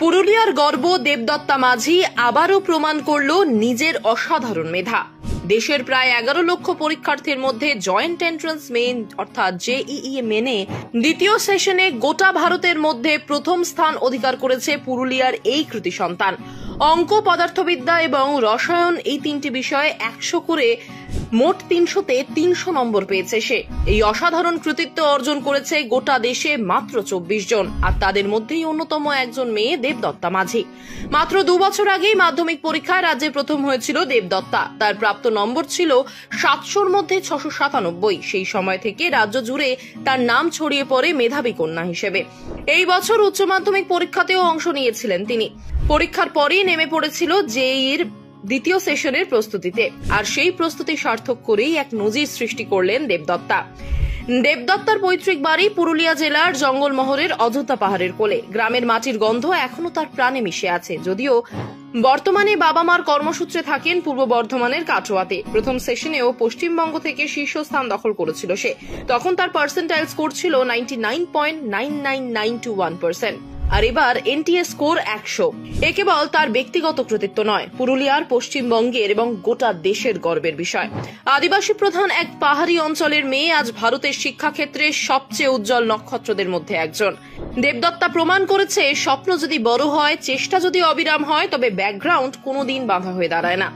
পুরুলিয়ার গর্ব দেবদত্তা মাঝি আবারও প্রমাণ করল নিজের অসাধারণ মেধা। দেশের প্রায় 11 লক্ষ পরীক্ষার্থীর মধ্যে জয়েন্ট এন্ট্রান্স মেইন অর্থাৎ জেইই মেনে দ্বিতীয় সেশনে গোটা ভারতের মধ্যে প্রথম স্থান অধিকার করেছে পুরুলিয়ার এই কৃতি সন্তান। অঙ্ক, পদার্থবিদ্যা এবং রসায়ন এই তিনটি বিষয়ে 100 করে মোট 300-তে 300 নম্বর পেয়েছে সে। এই অসাধারণ কৃতিত্ব অর্জন করেছে গোটা দেশে মাত্র 24 জন, আর তাদের মধ্যেই অন্যতম একজন মেয়ে দেবদত্তা মাঝি। মাত্র 2 বছর আগেই মাধ্যমিক পরীক্ষায় রাজ্যে প্রথম হয়েছিল দেবদত্তা। তার প্রাপ্ত নম্বর ছিল 700-র মধ্যে 697। সেই সময় থেকে রাজ্য জুড়ে তার নাম ছড়িয়ে পড়ে মেধাবী কন্যা হিসেবে। এই বছর উচ্চ মাধ্যমিক পরীক্ষাতেও অংশ নিয়েছিলেন তিনি। পরীক্ষার পরেই নেমে পড়েছিল জেইইর দ্বিতীয় সেশনের প্রস্তুতিতে, আর সেই প্রস্তুতি সার্থক করেই এক নজির সৃষ্টি করলেন দেবদত্তা। দেবদত্তার পৈতৃক বাড়ি পুরুলিয়া জেলার জঙ্গলমহলের অযোধ্যা পাহাড়ের কোলে। গ্রামের মাটির গন্ধ এখনো তার প্রাণে মিশে আছে, যদিও বর্তমানে বাবা মার কর্মসূত্রে থাকেন পূর্ব বর্ধমানের কাটোয়াতে। প্রথম সেশনেও পশ্চিমবঙ্গ থেকে শীর্ষস্থান দখল করেছিল সে। তখন তার পার্সেন্টাইল স্কোর ছিল 99.99921%। আর এবার এনটিএ স্কোর 100। এ কেবল তার ব্যক্তিগত কৃতিত্ব নয়, পুরুলিয়ার, পশ্চিমবঙ্গের এবং গোটা দেশের গর্বের বিষয়। আদিবাসী প্রধান এক পাহাড়ি অঞ্চলের মেয়ে আজ ভারতের শিক্ষাক্ষেত্রে সবচেয়ে উজ্জ্বল নক্ষত্রদের মধ্যে একজন। দেবদত্তা প্রমাণ করেছে, স্বপ্ন যদি বড় হয়, চেষ্টা যদি অবিরাম হয়, তবে ব্যাকগ্রাউন্ড কোনোদিন বাধা হয়ে দাঁড়ায় না।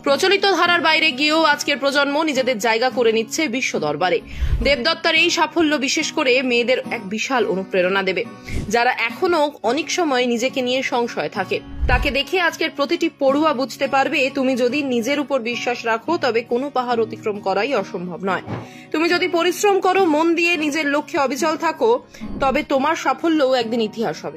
প্রচলিত ধারার বাইরে গিয়েও আজকের প্রজন্ম নিজেদের জায়গা করে নিচ্ছে বিশ্ব দরবারে। দেবদত্তার এই সাফল্য বিশেষ করে মেয়েদের এক বিশাল অনুপ্রেরণা দেবে, যারা এখনো অনেক সময় নিজেকে নিয়ে সংশয় থাকে। তাকে দেখে আজকের প্রতিটি পড়ুয়া বুঝতে পারবে, তুমি যদি নিজের উপর বিশ্বাস রাখো তবে কোনো পাহাড় অতিক্রম করাই অসম্ভব নয়। তুমি যদি পরিশ্রম করো, মন দিয়ে নিজের লক্ষ্যে অবিচল থাকো, তবে তোমার সাফল্যও একদিন ইতিহাস হবে।